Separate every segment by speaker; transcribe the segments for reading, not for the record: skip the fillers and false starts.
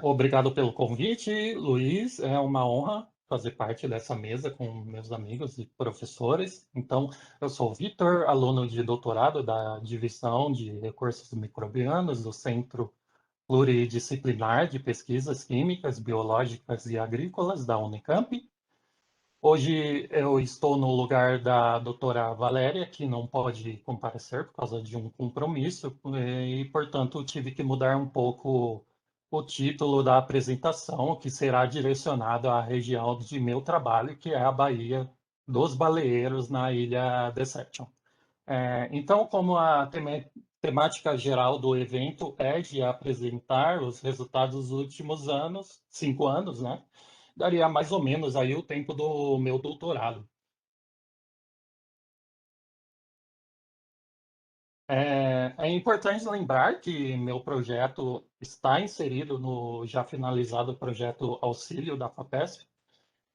Speaker 1: Obrigado pelo convite, Luiz. É uma honra fazer parte dessa mesa com meus amigos e professores. Então, eu sou o Vitor, aluno de doutorado da Divisão de Recursos Microbianos do Centro Pluridisciplinar de Pesquisas Químicas, Biológicas e Agrícolas da Unicamp. Hoje eu estou no lugar da doutora Valéria, que não pode comparecer por causa de um compromisso, portanto, tive que mudar um pouco o título da apresentação, que será direcionado à região de meu trabalho, que é a Baía dos Baleeiros, na Ilha Deception. Então, como a temática geral do evento é de apresentar os resultados dos últimos anos, 5 anos, né? Daria mais ou menos aí o tempo do meu doutorado. É importante lembrar que meu projeto está inserido no já finalizado projeto Auxílio da FAPESP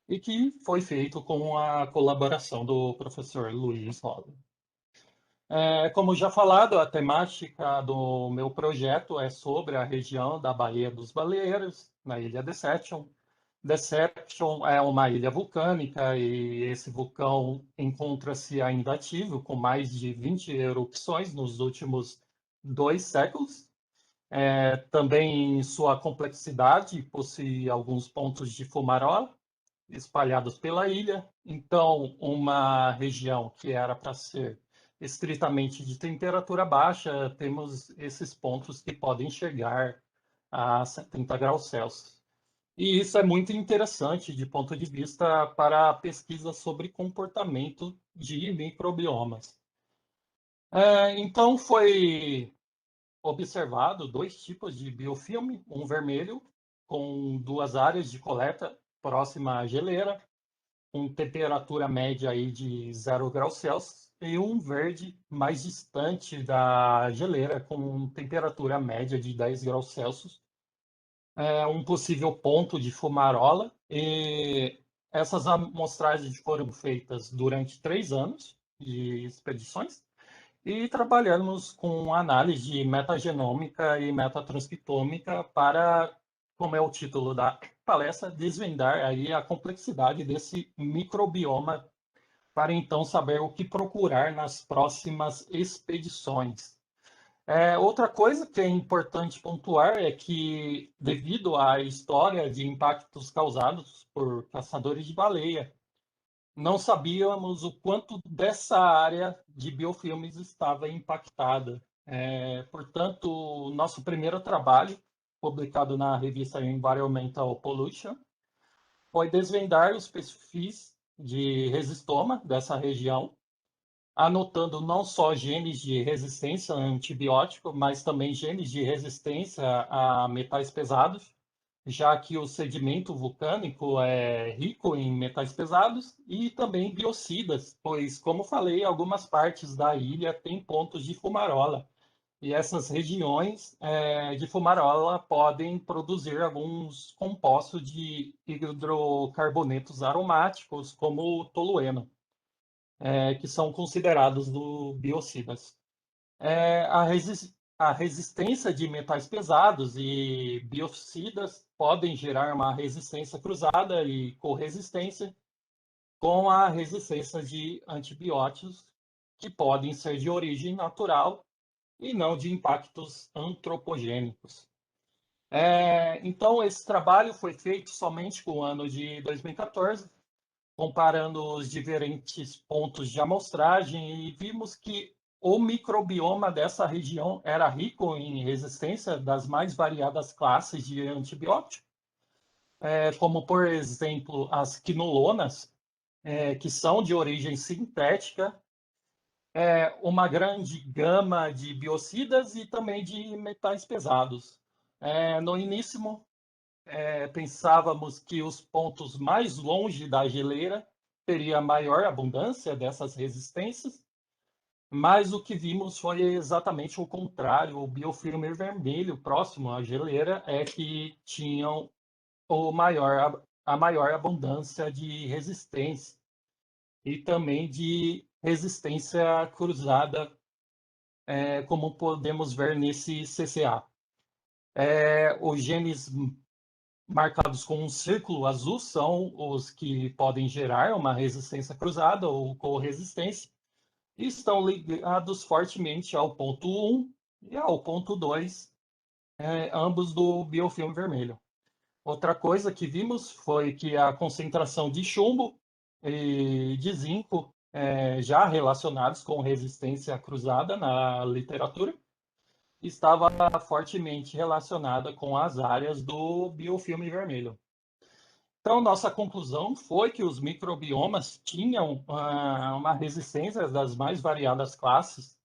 Speaker 1: e que foi feito com a colaboração do professor Luiz Rosa. Como já falado, a temática do meu projeto é sobre a região da Baía dos Baleeiros, na Ilha Deception. Deception é uma ilha vulcânica e esse vulcão encontra-se ainda ativo, com mais de 20 erupções nos últimos 2 séculos. Também sua complexidade possui alguns pontos de fumarola espalhados pela ilha. Então, uma região que era para ser estritamente de temperatura baixa, temos esses pontos que podem chegar a 70 graus Celsius. E isso é muito interessante de ponto de vista para a pesquisa sobre comportamento de microbiomas. Então, foi observado dois tipos de biofilme, um vermelho, com duas áreas de coleta próxima à geleira, com temperatura média aí de 0 graus Celsius, e um verde mais distante da geleira, com temperatura média de 10 graus Celsius, um possível ponto de fumarola. E essas amostragens foram feitas durante 3 anos de expedições e trabalhamos com análise de metagenômica e metatranscriptômica para, como é o título da palestra, desvendar aí a complexidade desse microbioma para então saber o que procurar nas próximas expedições. Outra coisa que é importante pontuar é que, devido à história de impactos causados por caçadores de baleia, não sabíamos o quanto dessa área de biofilmes estava impactada. Portanto, o nosso primeiro trabalho, publicado na revista Environmental Pollution, foi desvendar os perfis de resistoma dessa região, anotando não só genes de resistência a antibiótico, mas também genes de resistência a metais pesados, já que o sedimento vulcânico é rico em metais pesados e também biocidas, pois, como falei, algumas partes da ilha têm pontos de fumarola. E essas regiões de fumarola podem produzir alguns compostos de hidrocarbonetos aromáticos, como o tolueno, que são considerados do biocidas. A resistência de metais pesados e biocidas podem gerar uma resistência cruzada e corresistência com a resistência de antibióticos, que podem ser de origem natural e não de impactos antropogênicos. Então, esse trabalho foi feito somente com o ano de 2014, comparando os diferentes pontos de amostragem, e vimos que o microbioma dessa região era rico em resistência das mais variadas classes de antibióticos, como, por exemplo, as quinolonas, que são de origem sintética, uma grande gama de biocidas e também de metais pesados. No início, pensávamos que os pontos mais longe da geleira teria maior abundância dessas resistências, mas o que vimos foi exatamente o contrário. O biofilme vermelho próximo à geleira é que tinham a maior abundância de resistência e também de resistência cruzada, como podemos ver nesse CCA. Os genes marcados com um círculo azul são os que podem gerar uma resistência cruzada ou corresistência e estão ligados fortemente ao ponto 1 e ao ponto 2, ambos do biofilme vermelho. Outra coisa que vimos foi que a concentração de chumbo e de zinco, já relacionados com resistência cruzada na literatura, estava fortemente relacionada com as áreas do biofilme vermelho. Então, nossa conclusão foi que os microbiomas tinham uma resistência das mais variadas classes,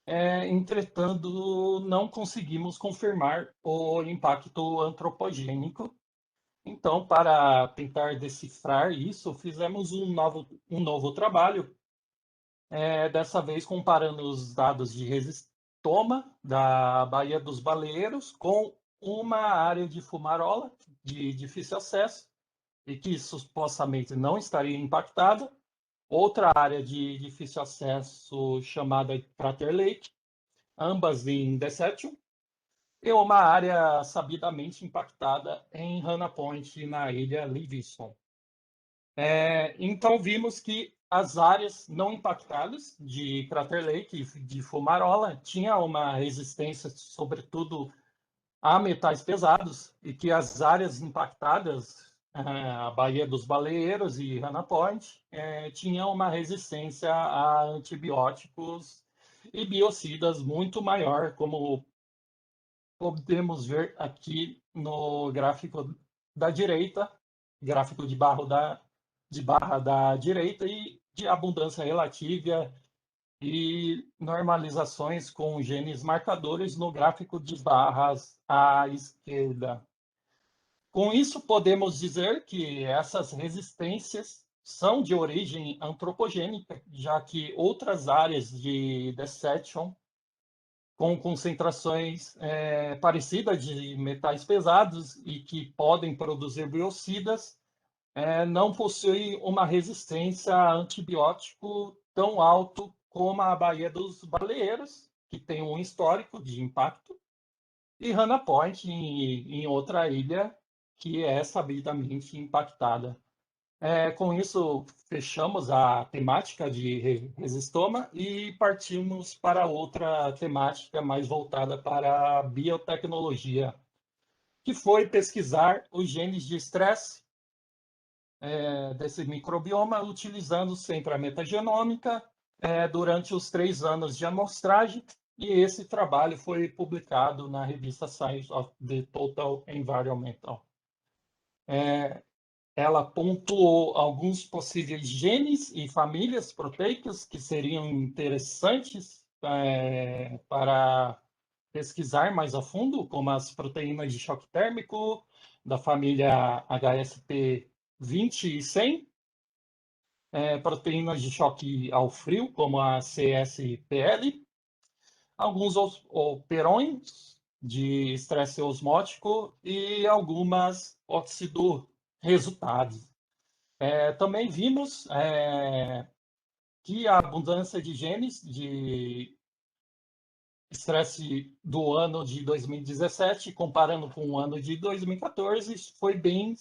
Speaker 1: entretanto, não conseguimos confirmar o impacto antropogênico. Então, para tentar decifrar isso, fizemos um novo trabalho, dessa vez comparando os dados de resistoma da Baía dos Baleeiros com uma área de fumarola de difícil acesso e que supostamente não estaria impactada, outra área de difícil acesso chamada Crater Lake, ambas em Deception, e uma área sabidamente impactada em Hannah Point, na ilha Livingston. Então, vimos que as áreas não impactadas de Crater Lake e de Fumarola tinham uma resistência, sobretudo, a metais pesados, e que as áreas impactadas, a Baía dos Baleeiros e Hannah Point, tinham uma resistência a antibióticos e biocidas muito maior, como podemos ver aqui no gráfico da direita, gráfico de barra da direita, e de abundância relativa e normalizações com genes marcadores no gráfico de barras à esquerda. Com isso, podemos dizer que essas resistências são de origem antropogênica, já que outras áreas de Deception com concentrações parecidas de metais pesados e que podem produzir biocidas, não possuem uma resistência a antibiótico tão alto como a Baía dos Baleeiros, que tem um histórico de impacto, e Hannah Point, em outra ilha, que é sabidamente impactada. Com isso, fechamos a temática de resistoma e partimos para outra temática mais voltada para a biotecnologia, que foi pesquisar os genes de estresse desse microbioma, utilizando sempre a metagenômica durante os 3 anos de amostragem, e esse trabalho foi publicado na revista Science of the Total Environmental. Ela pontuou alguns possíveis genes e famílias proteicas que seriam interessantes para pesquisar mais a fundo, como as proteínas de choque térmico da família HSP20 e 100, proteínas de choque ao frio, como a CSPL, alguns operões de estresse osmótico e algumas oxidorresultados. Também vimos que a abundância de genes de estresse do ano de 2017, comparando com o ano de 2014, foi bem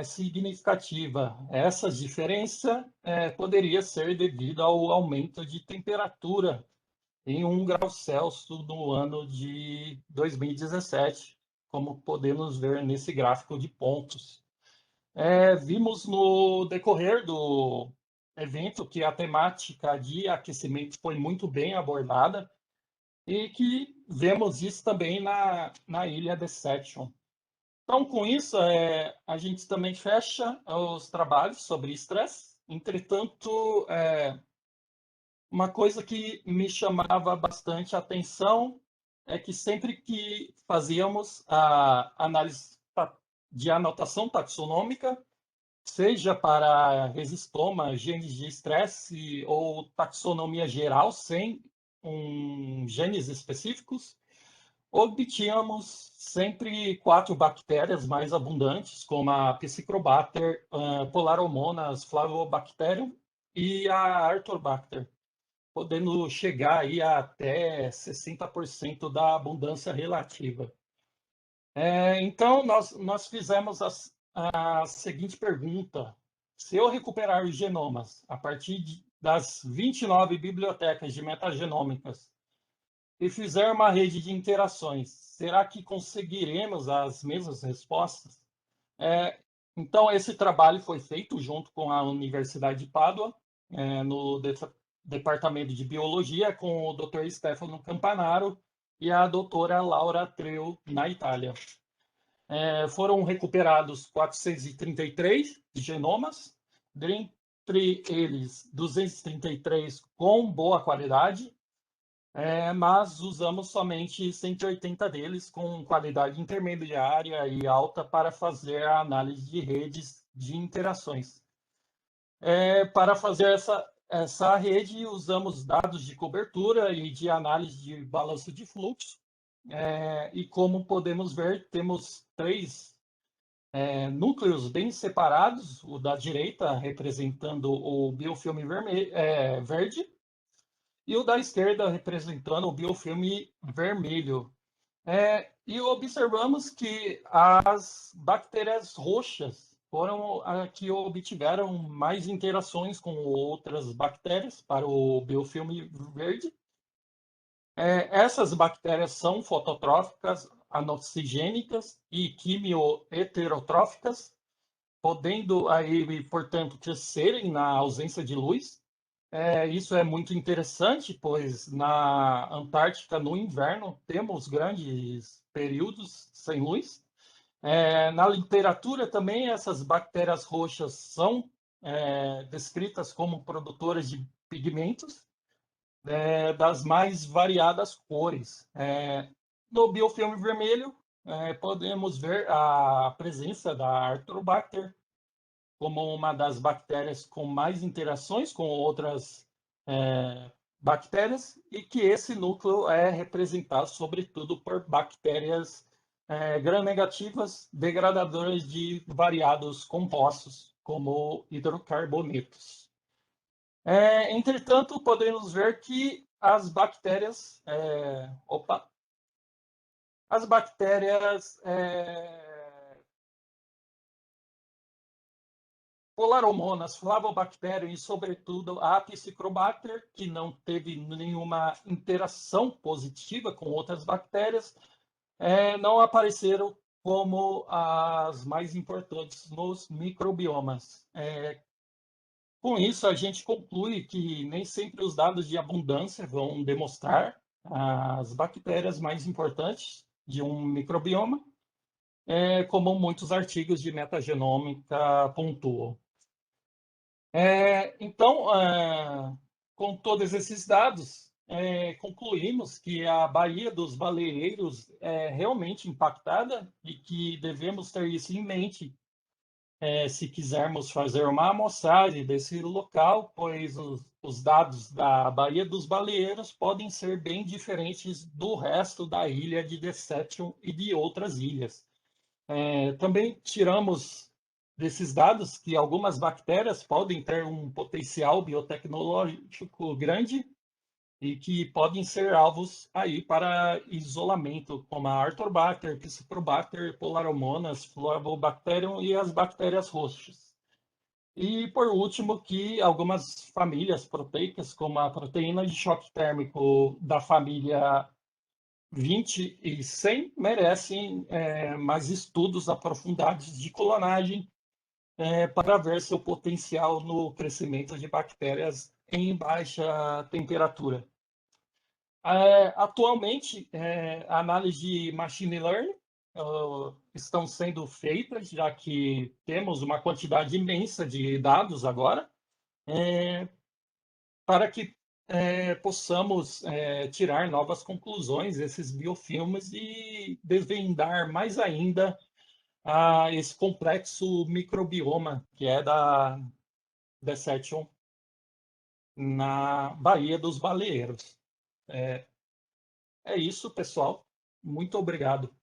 Speaker 1: significativa. Essa diferença poderia ser devido ao aumento de temperatura em 1 grau Celsius no ano de 2017, como podemos ver nesse gráfico de pontos. Vimos no decorrer do evento que a temática de aquecimento foi muito bem abordada e que vemos isso também na ilha Deception. Então, com isso, a gente também fecha os trabalhos sobre estresse. Entretanto, uma coisa que me chamava bastante a atenção é que sempre que fazíamos a análise de anotação taxonômica, seja para resistoma, genes de estresse ou taxonomia geral sem genes específicos, obtínhamos sempre 4 bactérias mais abundantes, como a Psicrobacter, Polarhomonas, Flavobacterium e a Arthropbacter, podendo chegar aí até 60% da abundância relativa. Então, nós fizemos a seguinte pergunta: se eu recuperar os genomas a partir das 29 bibliotecas de metagenômicas e fizer uma rede de interações, será que conseguiremos as mesmas respostas? É, então, esse trabalho foi feito junto com a Universidade de Pádua, no Departamento de Biologia, com o Dr. Stefano Campanaro e a doutora Laura Treu, na Itália. Foram recuperados 433 genomas, dentre eles 233 com boa qualidade, mas usamos somente 180 deles com qualidade intermediária e alta para fazer a análise de redes de interações. Para fazer essa rede, usamos dados de cobertura e de análise de balanço de fluxo. E como podemos ver, temos três núcleos bem separados, o da direita representando o biofilme verde e o da esquerda representando o biofilme vermelho. E observamos que as bactérias roxas foram as que obtiveram mais interações com outras bactérias para o biofilme verde. Essas bactérias são fototróficas, anoxigênicas e quimioheterotróficas, podendo aí, portanto, crescerem na ausência de luz. Isso é muito interessante, pois na Antártica, no inverno, temos grandes períodos sem luz. Na literatura também, essas bactérias roxas são descritas como produtoras de pigmentos das mais variadas cores. No biofilme vermelho, podemos ver a presença da Arthrobacter como uma das bactérias com mais interações com outras bactérias, e que esse núcleo é representado, sobretudo, por bactérias gram-negativas degradadoras de variados compostos, como hidrocarbonetos. Entretanto, podemos ver que as bactérias, polaromonas, flavobacterium e, sobretudo, a Apicicrobacter, que não teve nenhuma interação positiva com outras bactérias, não apareceram como as mais importantes nos microbiomas. Com isso, a gente conclui que nem sempre os dados de abundância vão demonstrar as bactérias mais importantes de um microbioma, como muitos artigos de metagenômica pontuam. Então, com todos esses dados, concluímos que a Baía dos Baleeiros é realmente impactada e que devemos ter isso em mente se quisermos fazer uma amostragem desse local, pois os dados da Baía dos Baleeiros podem ser bem diferentes do resto da ilha de Deception e de outras ilhas. Também tiramos desses dados que algumas bactérias podem ter um potencial biotecnológico grande e que podem ser alvos aí para isolamento, como a Arthrobacter, Pseudomonas, Polaromonas, Flavobacterium e as bactérias roxas. E, por último, que algumas famílias proteicas, como a proteína de choque térmico da família 20 e 100, merecem mais estudos aprofundados de clonagem para ver seu potencial no crescimento de bactérias em baixa temperatura. Atualmente, a análise de machine learning estão sendo feitas, já que temos uma quantidade imensa de dados agora, para que possamos tirar novas conclusões desses biofilmes e desvendar mais ainda esse complexo microbioma que é da Deception na Baía dos Baleeiros. É isso, pessoal. Muito obrigado.